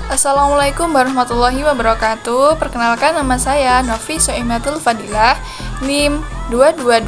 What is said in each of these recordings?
Assalamualaikum warahmatullahi wabarakatuh. Perkenalkan, nama saya Novi Soimatul Fadilah, NIM 222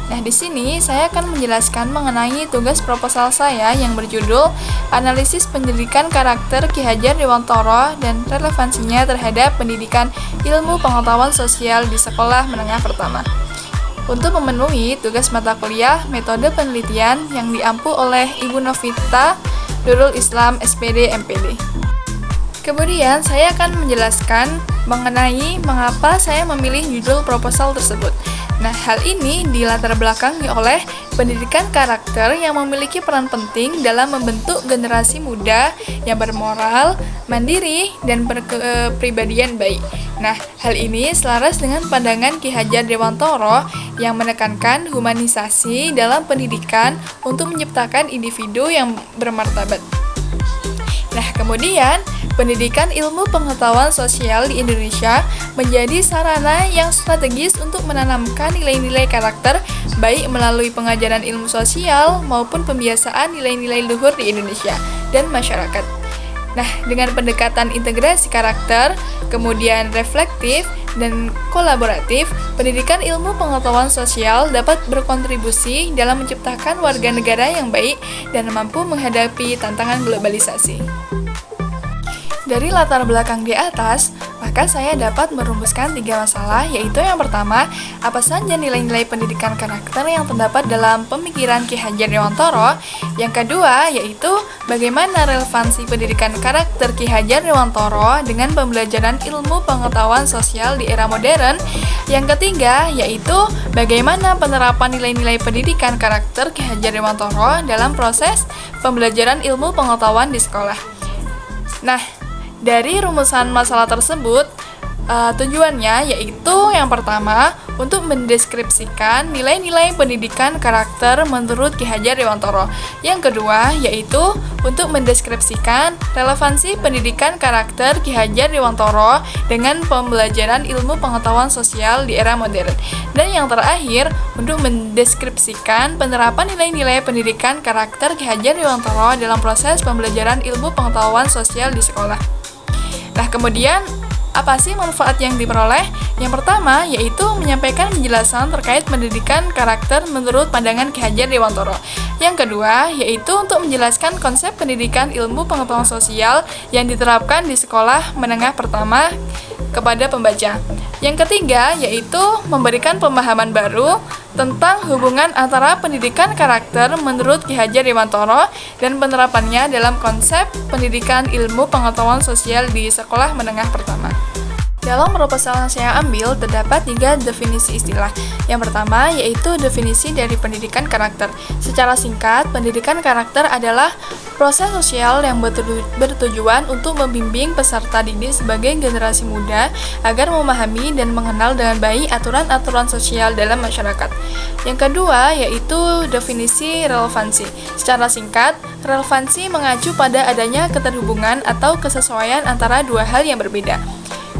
Nah, di sini saya akan menjelaskan mengenai tugas proposal saya yang berjudul Analisis Pendidikan Karakter Ki Hajar Dewantara dan relevansinya terhadap pendidikan ilmu pengetahuan sosial di sekolah menengah pertama. Untuk memenuhi tugas mata kuliah metode penelitian yang diampu oleh Ibu Novita Nurul Islam SPD MPD. Kemudian saya akan menjelaskan mengenai mengapa saya memilih judul proposal tersebut. Nah, hal ini dilatar belakangi oleh pendidikan karakter yang memiliki peran penting dalam membentuk generasi muda yang bermoral, mandiri, dan berkepribadian baik. Nah, hal ini selaras dengan pandangan Ki Hajar Dewantara yang menekankan humanisasi dalam pendidikan untuk menciptakan individu yang bermartabat. Nah, kemudian pendidikan ilmu pengetahuan sosial di Indonesia menjadi sarana yang strategis untuk menanamkan nilai-nilai karakter baik melalui pengajaran ilmu sosial maupun pembiasaan nilai-nilai luhur di Indonesia dan masyarakat. Nah, dengan pendekatan integrasi karakter, kemudian reflektif dan kolaboratif, pendidikan ilmu pengetahuan sosial dapat berkontribusi dalam menciptakan warga negara yang baik dan mampu menghadapi tantangan globalisasi. Dari latar belakang di atas, maka saya dapat merumuskan 3 masalah, yaitu yang pertama, apa saja nilai-nilai pendidikan karakter yang terdapat dalam pemikiran Ki Hajar Dewantara. Yang kedua, yaitu bagaimana relevansi pendidikan karakter Ki Hajar Dewantara dengan pembelajaran ilmu pengetahuan sosial di era modern. Yang ketiga, yaitu bagaimana penerapan nilai-nilai pendidikan karakter Ki Hajar Dewantara dalam proses pembelajaran ilmu pengetahuan di sekolah. Nah, dari rumusan masalah tersebut, tujuannya yaitu yang pertama, untuk mendeskripsikan nilai-nilai pendidikan karakter menurut Ki Hajar Dewantara. Yang kedua, yaitu untuk mendeskripsikan relevansi pendidikan karakter Ki Hajar Dewantara dengan pembelajaran ilmu pengetahuan sosial di era modern. Dan yang terakhir, untuk mendeskripsikan penerapan nilai-nilai pendidikan karakter Ki Hajar Dewantara dalam proses pembelajaran ilmu pengetahuan sosial di sekolah. Nah, kemudian apa sih manfaat yang diperoleh? Yang pertama, yaitu menyampaikan penjelasan terkait pendidikan karakter menurut pandangan Ki Hajar Dewantara. Yang kedua, yaitu untuk menjelaskan konsep pendidikan ilmu pengetahuan sosial yang diterapkan di sekolah menengah pertama kepada pembaca. Yang ketiga, yaitu memberikan pemahaman baru tentang hubungan antara pendidikan karakter menurut Ki Hajar Dewantara dan penerapannya dalam konsep pendidikan ilmu pengetahuan sosial di sekolah menengah pertama. Dalam proposal yang saya ambil, terdapat 3 definisi istilah. Yang pertama, yaitu definisi dari pendidikan karakter. Secara singkat, pendidikan karakter adalah proses sosial yang bertujuan untuk membimbing peserta didik sebagai generasi muda agar memahami dan mengenal dengan baik aturan-aturan sosial dalam masyarakat. Yang kedua, yaitu definisi relevansi. Secara singkat, relevansi mengacu pada adanya keterhubungan atau kesesuaian antara 2 hal yang berbeda.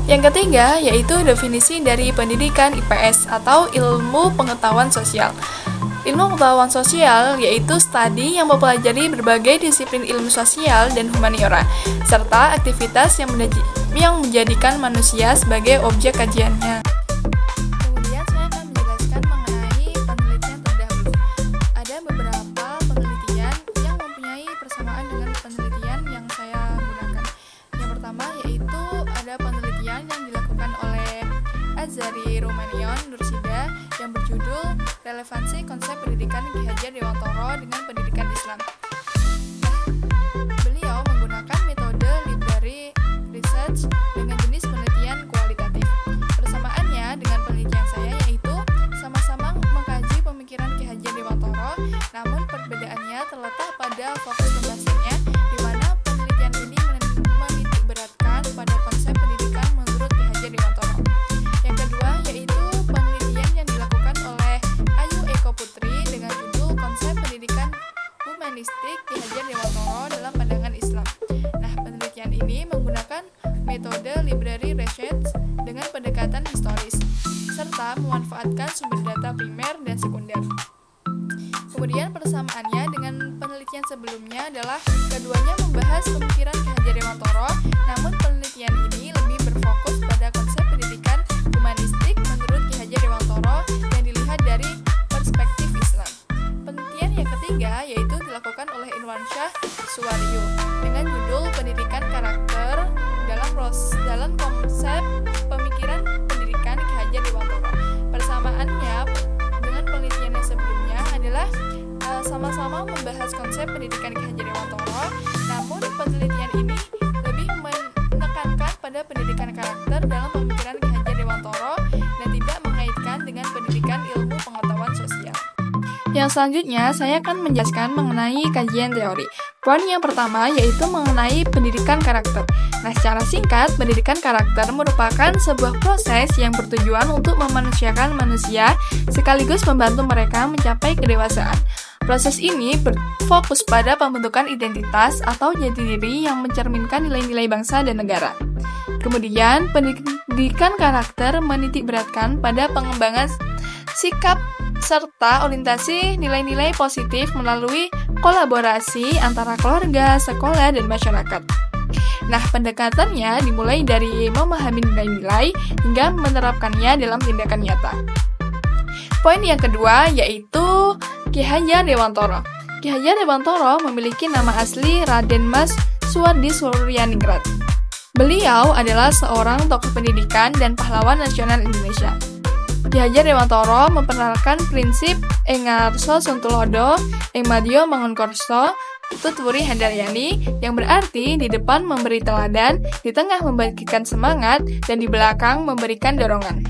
Yang ketiga, yaitu definisi dari pendidikan IPS atau ilmu pengetahuan sosial. Ilmu pengetahuan sosial yaitu studi yang mempelajari berbagai disiplin ilmu sosial dan humaniora, serta aktivitas yang menjadikan manusia sebagai objek kajiannya. Kemudian saya akan menjelaskan mengenai penelitian terdahulu. Ada beberapa penelitian yang mempunyai persamaan dengan penelitian yang saya gunakan. Yang pertama yaitu ada penelitian yang dilakukan oleh Azari Romanion Nursida yang berjudul Relevansi Konsep Pendidikan Ki Hajar Dewantara dengan Pendidikan Islam. Beliau menggunakan metode library research dengan jenis penelitian kualitatif. Persamaannya dengan penelitian saya yaitu sama-sama mengkaji pemikiran Ki Hajar Dewantara, namun perbedaannya terletak pada fokus pembahasannya, di mana penelitian ini menitik beratkan pada konsep pendidikan menurut Ki Hajar Dewantara. Yang kedua yaitu penelitian yang dilakukan oleh Ayu Eko Putri dengan judul Konsep Pendidikan Humanistik Ki Hajar Dewantara dalam Pandangan Islam. Nah, penelitian ini menggunakan metode library research dengan pendekatan historis, serta memanfaatkan sumber data primer dan sekunder. Kemudian persamaannya dengan penelitian sebelumnya adalah keduanya membahas pemikiran Ki Hajar Dewantara, namun penelitian ini lebih berfokus pada konsep pendidikan humanistik menurut Ki Hajar Dewantara yang dilihat dari perspektif Islam. Penelitian yang ketiga yaitu dilakukan oleh Irwansyah Suwaryo dengan judul Pendidikan Karakter dalam konsep pemikiran pendidikan Ki Hajar Dewantara. Persamaannya dengan penelitian yang sebelumnya adalah sama-sama membahas konsep pendidikan Ki Hajar Dewantara, namun penelitian ini lebih menekankan pada pendidikan karakter dalam pemikiran Ki Hajar Dewantara dan tidak mengaitkan dengan pendidikan ilmu pengetahuan sosial. Yang selanjutnya, saya akan menjelaskan mengenai kajian teori. Poin yang pertama yaitu mengenai pendidikan karakter. Nah, secara singkat, pendidikan karakter merupakan sebuah proses yang bertujuan untuk memanusiakan manusia sekaligus membantu mereka mencapai kedewasaan. Proses ini berfokus pada pembentukan identitas atau jati diri yang mencerminkan nilai-nilai bangsa dan negara. Kemudian, pendidikan karakter menitikberatkan pada pengembangan sikap serta orientasi nilai-nilai positif melalui kolaborasi antara keluarga, sekolah, dan masyarakat. Nah, pendekatannya dimulai dari memahami nilai-nilai hingga menerapkannya dalam tindakan nyata. Poin yang kedua yaitu Ki Hajar Dewantara. Ki Hajar Dewantara memiliki nama asli Raden Mas Suwardi Suryaningrat. Beliau adalah seorang tokoh pendidikan dan pahlawan nasional Indonesia. Ki Hajar Dewantara memperkenalkan prinsip Engarso Suntulodo, Engmadyo Mangunkorso, Tutwuri Handaryani, yang berarti di depan memberi teladan, di tengah membagikan semangat, dan di belakang memberikan dorongan.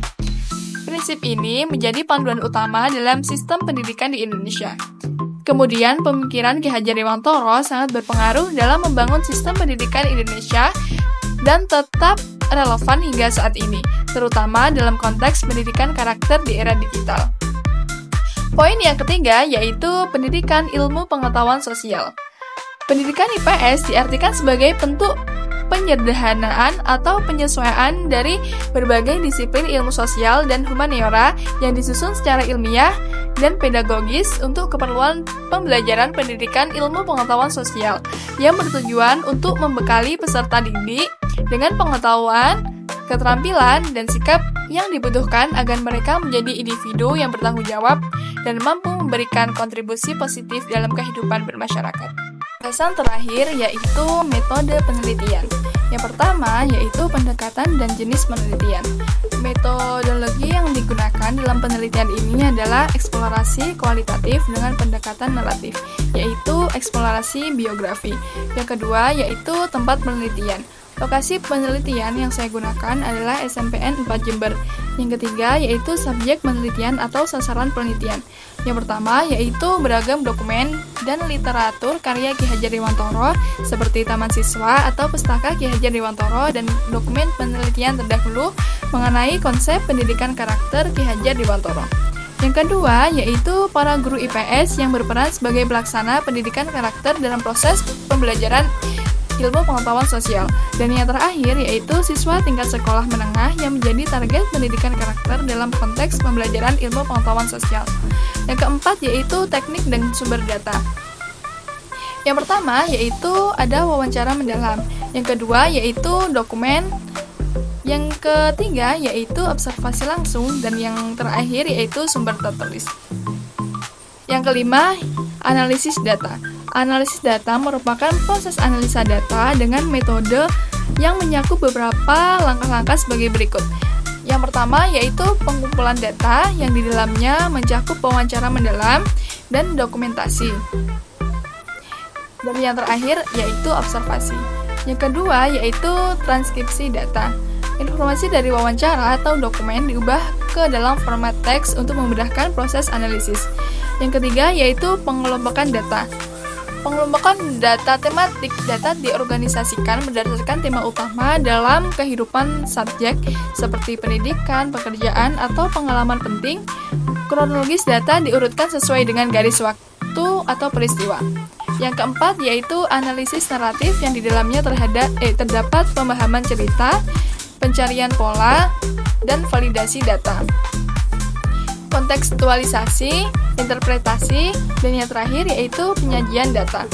Prinsip ini menjadi panduan utama dalam sistem pendidikan di Indonesia. Kemudian, pemikiran Ki Hajar Dewantara sangat berpengaruh dalam membangun sistem pendidikan Indonesia dan tetap relevan hingga saat ini, terutama dalam konteks pendidikan karakter di era digital. Poin yang ketiga yaitu pendidikan ilmu pengetahuan sosial. Pendidikan IPS diartikan sebagai bentuk penyederhanaan atau penyesuaian dari berbagai disiplin ilmu sosial dan humaniora yang disusun secara ilmiah dan pedagogis untuk keperluan pembelajaran pendidikan ilmu pengetahuan sosial yang bertujuan untuk membekali peserta didik dengan pengetahuan, keterampilan, dan sikap yang dibutuhkan agar mereka menjadi individu yang bertanggung jawab dan mampu memberikan kontribusi positif dalam kehidupan bermasyarakat. Bahasan terakhir yaitu metode penelitian. Yang pertama yaitu pendekatan dan jenis penelitian. Metodologi yang digunakan dalam penelitian ini adalah eksplorasi kualitatif dengan pendekatan naratif, yaitu eksplorasi biografi. Yang kedua yaitu tempat penelitian. Lokasi penelitian yang saya gunakan adalah SMPN 4 Jember. Yang ketiga yaitu subjek penelitian atau sasaran penelitian. Yang pertama yaitu beragam dokumen dan literatur karya Ki Hajar Dewantara seperti Taman Siswa atau Pustaka Ki Hajar Dewantara dan dokumen penelitian terdahulu mengenai konsep pendidikan karakter Ki Hajar Dewantara. Yang kedua yaitu para guru IPS yang berperan sebagai pelaksana pendidikan karakter dalam proses pembelajaran ilmu pengetahuan sosial. Dan yang terakhir yaitu siswa tingkat sekolah menengah yang menjadi target pendidikan karakter dalam konteks pembelajaran ilmu pengetahuan sosial. Yang keempat yaitu teknik dan sumber data. Yang pertama yaitu ada wawancara mendalam. Yang kedua yaitu dokumen. Yang ketiga yaitu observasi langsung. Dan yang terakhir yaitu sumber tertulis. Yang kelima, analisis data. Analisis data merupakan proses analisa data dengan metode yang menyakup beberapa langkah-langkah sebagai berikut. Yang pertama yaitu pengumpulan data yang di dalamnya mencakup wawancara mendalam dan dokumentasi. Dan yang terakhir yaitu observasi. Yang kedua yaitu transkripsi data. Informasi dari wawancara atau dokumen diubah ke dalam format teks untuk memudahkan proses analisis. Yang ketiga yaitu pengelompokan data. Pengelompokan data tematik. Data diorganisasikan berdasarkan tema utama dalam kehidupan subjek seperti pendidikan, pekerjaan, atau pengalaman penting. Kronologis data diurutkan sesuai dengan garis waktu atau peristiwa. Yang keempat yaitu analisis naratif yang di dalamnya terdapat pemahaman cerita, pencarian pola, dan validasi data. Kontekstualisasi, interpretasi, dan yang terakhir yaitu penyajian data.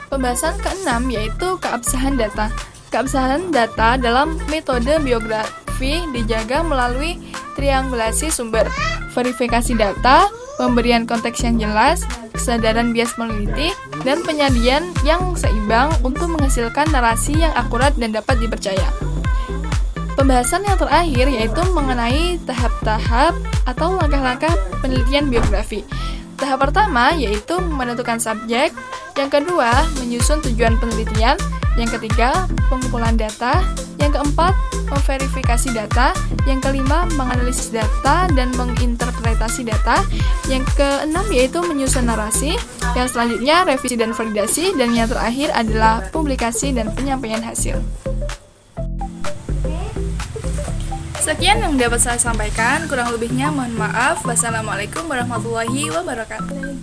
Pembahasan keenam yaitu keabsahan data. Keabsahan data dalam metode biografi dijaga melalui triangulasi sumber, verifikasi data, pemberian konteks yang jelas, kesadaran bias meneliti, dan penyajian yang seimbang untuk menghasilkan narasi yang akurat dan dapat dipercaya. Pembahasan yang terakhir yaitu mengenai tahap-tahap atau langkah-langkah penelitian biografi. Tahap pertama yaitu menentukan subjek, yang kedua menyusun tujuan penelitian, yang ketiga pengumpulan data, yang keempat memverifikasi data, yang kelima menganalisis data dan menginterpretasi data, yang keenam yaitu menyusun narasi, yang selanjutnya revisi dan validasi, dan yang terakhir adalah publikasi dan penyampaian hasil. Sekian yang dapat saya sampaikan, kurang lebihnya mohon maaf. Wassalamualaikum warahmatullahi wabarakatuh.